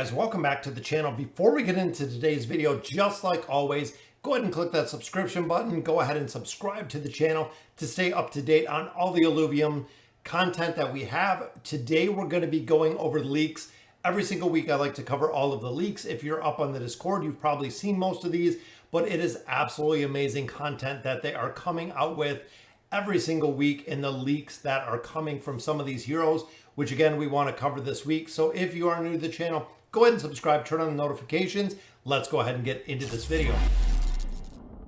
guys, welcome back to the channel. Before we get into today's video, just like always, go ahead and click that subscription button. Go ahead and subscribe to the channel to stay up to date on all the Illuvium content that we have. Today we're going to be going over the leaks. Every single week I like to cover all of the leaks. If you're up on the Discord, you've probably seen most of these, but it is absolutely amazing content that they are coming out with every single week in the leaks that are coming from some of these heroes, which again, we want to cover this week. So if you are new to the channel, go ahead and subscribe, turn on the notifications. Let's go ahead and get into this video.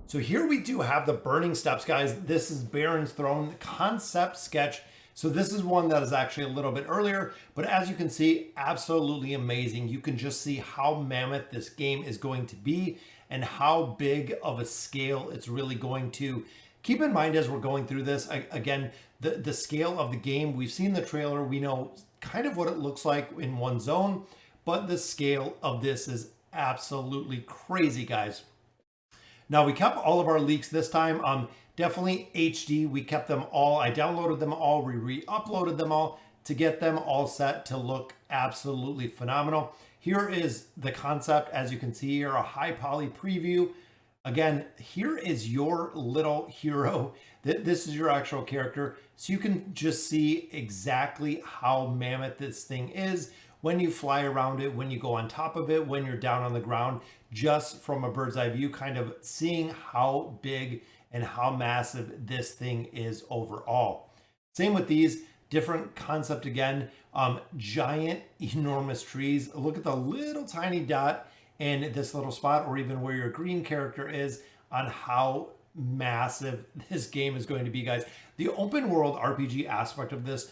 So here we do have the Burning Steppes, guys. This is Baron's Throne concept sketch. So this is one that is actually a little bit earlier, but as you can see, absolutely amazing. You can just see how mammoth this game is going to be and how big of a scale it's really going to. Keep in mind as we're going through this, again, the scale of the game, we've seen the trailer, we know kind of what it looks like in one zone, but the scale of this is absolutely crazy, guys. Now, we kept all of our leaks this time, definitely HD, we kept them all, I downloaded them all, we re-uploaded them all to get them all set to look absolutely phenomenal. Here is the concept, as you can see here, a high poly preview. Again, here is your little hero. This is your actual character. So you can just see exactly how mammoth this thing is when you fly around it, when you go on top of it, when you're down on the ground, just from a bird's eye view, kind of seeing how big and how massive this thing is overall. Same with these, different concept again, giant, enormous trees. Look at the little tiny dot in this little spot, or even where your green character is, on how massive this game is going to be, guys. The open world RPG aspect of this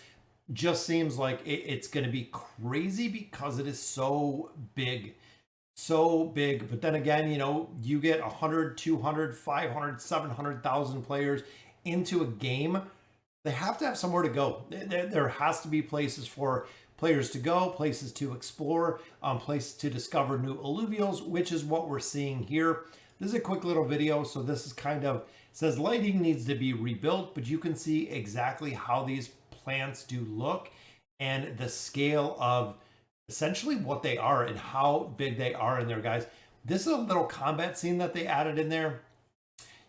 just seems like it's going to be crazy because it is so big. So big. But then again, you know, you get 100, 200, 500, 700,000 players into a game. They have to have somewhere to go. There has to be places for players to go, places to explore, places to discover new alluvials, which is what we're seeing here. This is a quick little video, so this is kind of, says lighting needs to be rebuilt, but you can see exactly how these plants do look and the scale of essentially what they are and how big they are in there, guys. This is a little combat scene that they added in there.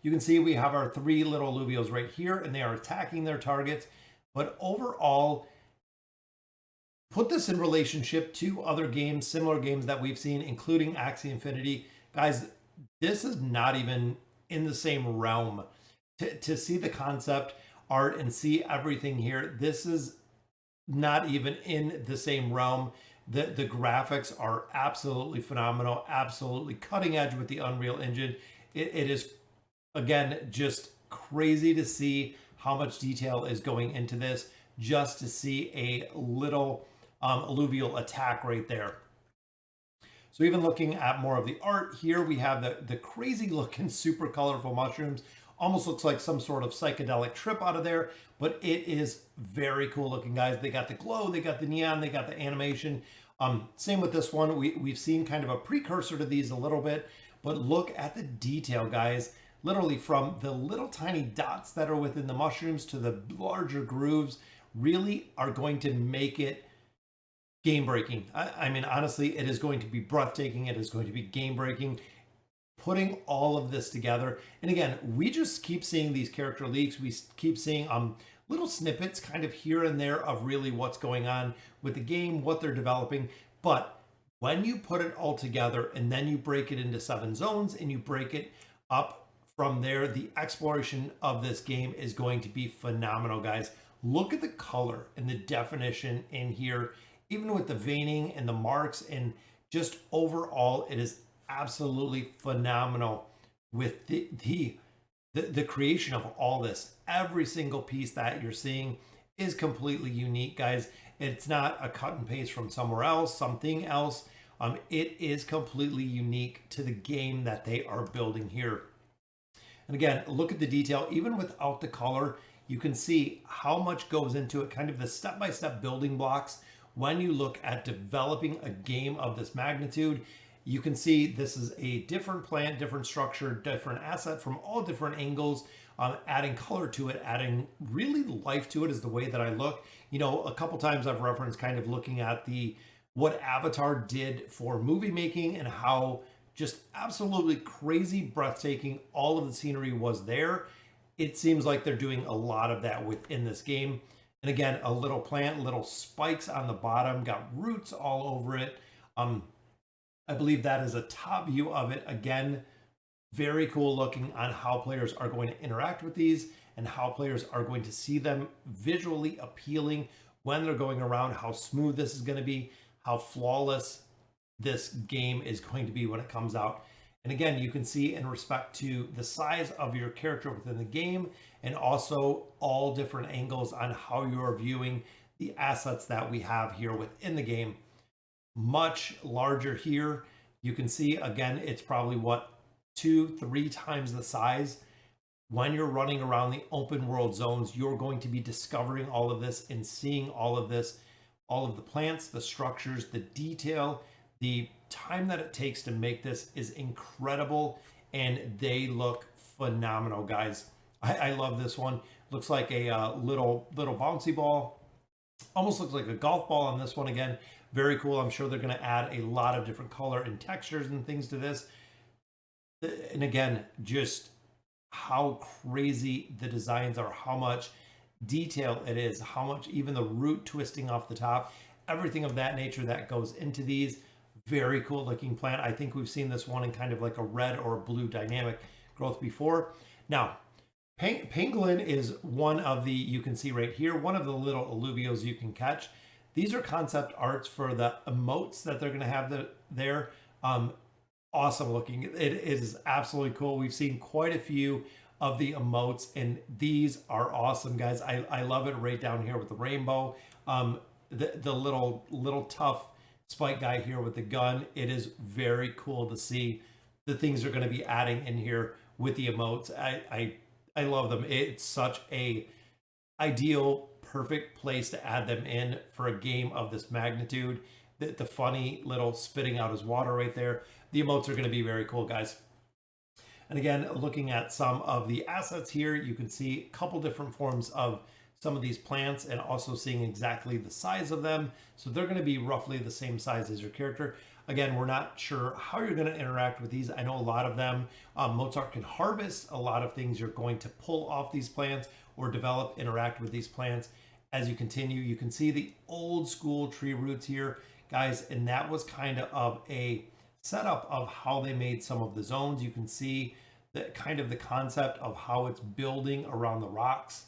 You can see we have our three little alluvials right here, and they are attacking their targets, but overall, put this in relationship to other games, similar games that we've seen, including Axie Infinity. Guys, this is not even in the same realm. To see the concept art and see everything here, this is not even in the same realm. The graphics are absolutely phenomenal, absolutely cutting edge with the Unreal Engine. It is, again, just crazy to see how much detail is going into this, just to see a little alluvial attack right there. So even looking at more of the art here, we have the crazy looking super colorful mushrooms. Almost looks like some sort of psychedelic trip out of there, but it is very cool looking, guys. They got the glow, they got the neon, they got the animation. Same with this one. We've seen kind of a precursor to these a little bit, but look at the detail, guys. Literally from the little tiny dots that are within the mushrooms to the larger grooves really are going to make it game breaking. I mean, honestly, it is going to be breathtaking. It is going to be game breaking. Putting all of this together. And again, we just keep seeing these character leaks. We keep seeing little snippets kind of here and there of really what's going on with the game, what they're developing. But when you put it all together and then you break it into 7 zones and you break it up from there, the exploration of this game is going to be phenomenal, guys. Look at the color and the definition in here, even with the veining and the marks, and just overall, it is absolutely phenomenal with the creation of all this. Every single piece that you're seeing is completely unique, guys. It's not a cut and paste from somewhere else, something else. It is completely unique to the game that they are building here. And again, look at the detail. Even without the color, you can see how much goes into it, kind of the step-by-step building blocks. When you look at developing a game of this magnitude, you can see this is a different plant, different structure, different asset from all different angles, adding color to it, adding really life to it is the way that I look. You know, a couple times I've referenced kind of looking at the what Avatar did for movie making and how just absolutely crazy, breathtaking all of the scenery was there. It seems like they're doing a lot of that within this game. And again, a little plant, little spikes on the bottom, got roots all over it. I believe that is a top view of it. Again, very cool looking on how players are going to interact with these and how players are going to see them visually appealing when they're going around, how smooth this is going to be, how flawless this game is going to be when it comes out. And again, you can see in respect to the size of your character within the game and also all different angles on how you're viewing the assets that we have here within the game. Much larger here. You can see, again, it's probably what, 2-3 times the size. When you're running around the open world zones, you're going to be discovering all of this and seeing all of this, all of the plants, the structures, the detail. The time that it takes to make this is incredible, and they look phenomenal, guys. I love this one. Looks like a little bouncy ball. Almost looks like a golf ball on this one again. Very cool. I'm sure they're going to add a lot of different color and textures and things to this. And again, just how crazy the designs are, how much detail it is, how much even the root twisting off the top, everything of that nature that goes into these. Very cool looking plant. I think we've seen this one in kind of like a red or blue dynamic growth before. Now, Pangolin is one of the, you can see right here, one of the little alluvials you can catch. These are concept arts for the emotes that they're going to have there. Awesome looking. It is absolutely cool. We've seen quite a few of the emotes, and these are awesome, guys. I love it right down here with the rainbow. The little tough spike guy here with the gun. It is very cool to see the things they're going to be adding in here with the emotes. I love them. It's such a ideal, perfect place to add them in for a game of this magnitude. The funny little spitting out his water right there. The emotes are going to be very cool, guys. And again, looking at some of the assets here, you can see a couple different forms of some of these plants and also seeing exactly the size of them. So they're going to be roughly the same size as your character. Again, we're not sure how you're going to interact with these. I know a lot of them, Mozart can harvest a lot of things you're going to pull off these plants or develop, interact with these plants. As you continue, you can see the old school tree roots here, guys, and that was kind of a setup of how they made some of the zones. You can see the kind of the concept of how it's building around the rocks.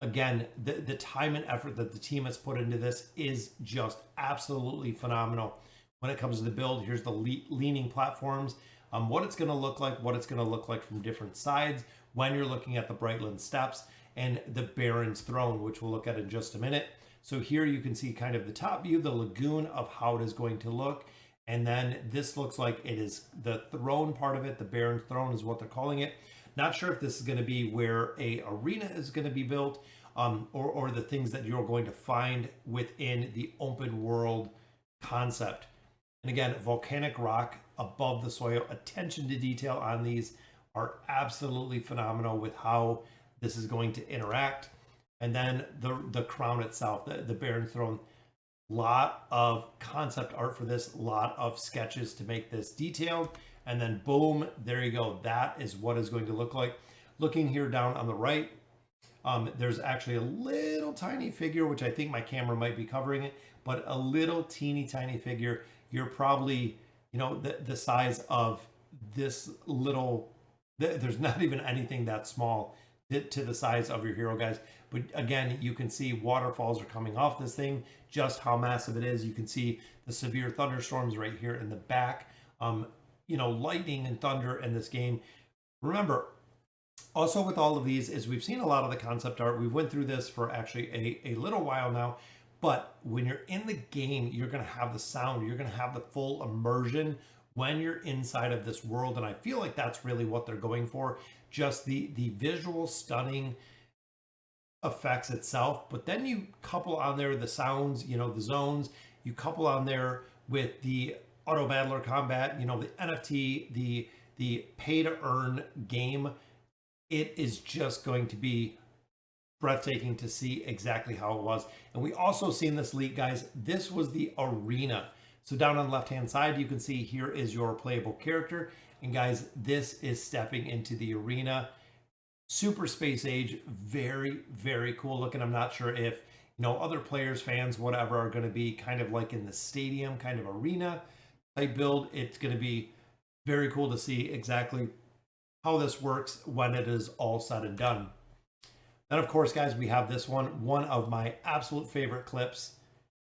Again, the time and effort that the team has put into this is just absolutely phenomenal. When it comes to the build, here's the leaning platforms, what it's going to look like from different sides when you're looking at the Brightland Steps and the Baron's Throne, which we'll look at in just a minute. So here you can see kind of the top view, the lagoon of how it is going to look. And then this looks like it is the throne part of it. The Baron's Throne is what they're calling it. Not sure if this is going to be where a arena is going to be built, or the things that you're going to find within the open world concept. And again, volcanic rock above the soil. Attention to detail on these are absolutely phenomenal with how this is going to interact. And then the crown itself, the Baron's Throne. Lot of concept art for this, lot of sketches to make this detailed, and then boom, there you go. That is what it's going to look like. Looking here down on the right, there's actually a little tiny figure, which I think my camera might be covering it, but a little teeny tiny figure. You're probably, you know, the size of this little, there's not even anything that small to the size of your hero, guys. But again, you can see waterfalls are coming off this thing, just how massive it is. You can see the severe thunderstorms right here in the back. You know, lightning and thunder in this game. Remember, also with all of these is we've seen a lot of the concept art. We went through this for actually a little while now, but when you're in the game, you're going to have the sound, you're going to have the full immersion when you're inside of this world. And I feel like that's really what they're going for. Just the visual stunning effects itself, but then you couple on there the sounds, you know, the zones, you couple on there with the auto battler combat, you know, the NFT, the pay to earn game. It is just going to be breathtaking to see exactly how it was. And we also seen this leak, guys. This was the arena. So down on the left-hand side, you can see here is your playable character. And guys, this is stepping into the arena. Super Space Age, very, very cool looking. I'm not sure if, other players, fans, whatever, are going to be kind of like in the stadium kind of arena type build. It's going to be very cool to see exactly how this works when it is all said and done. Then, of course, guys, we have this one of my absolute favorite clips.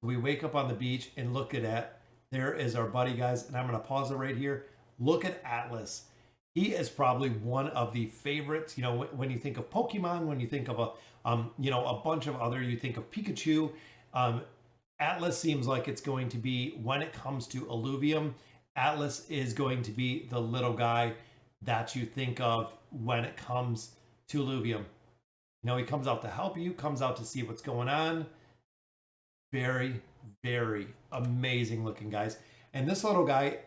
We wake up on the beach and look at it. There is our buddy, guys, and I'm going to pause it right here. Look at Atlas. He is probably one of the favorites. When you think of Pokemon, when you think of a bunch of other, you think of Pikachu. Atlas seems like it's going to be, when it comes to Illuvium, Atlas is going to be the little guy that you think of when it comes to Illuvium. He comes out to help you, comes out to see what's going on. Very, very amazing looking, guys. And this little guy,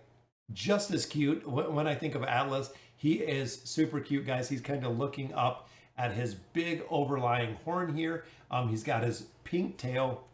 just as cute. When I think of Atlas, he is super cute, guys. He's kind of looking up at his big overlying horn here. He's got his pink tail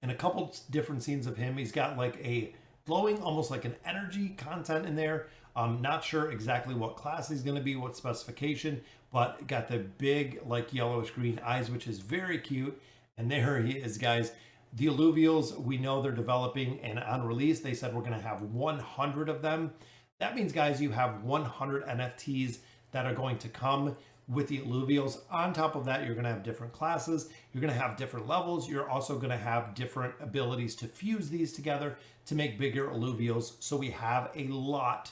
and a couple different scenes of him. He's got like a glowing, almost like an energy content in there. I'm not sure exactly what class he's going to be, what specification, but got the big like yellowish green eyes, which is very cute. And there he is, guys. The Illuvials, we know they're developing, and on release, they said we're going to have 100 of them. That means, guys, you have 100 NFTs that are going to come with the Illuvials. On top of that, you're going to have different classes. You're going to have different levels. You're also going to have different abilities to fuse these together to make bigger Illuvials. So we have a lot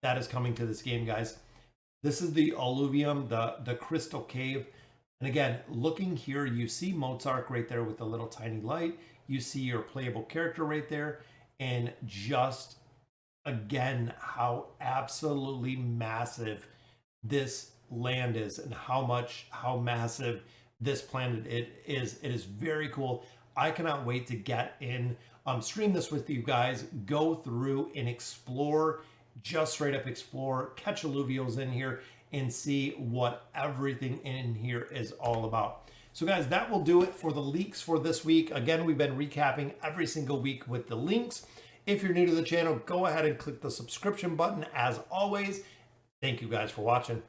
that is coming to this game, guys. This is the Illuvium, the Crystal Cave. And again, looking here, you see Mozart right there with the little tiny light. You see your playable character right there. And just, again, how absolutely massive this land is and how massive this planet it is. It is very cool. I cannot wait to get in, stream this with you guys, go through and explore, just straight up explore, catch Illuvials in here, and see what everything in here is all about. So guys, that will do it for the leaks for this week. Again, we've been recapping every single week with the links. If you're new to the channel, go ahead and click the subscription button as always. Thank you guys for watching.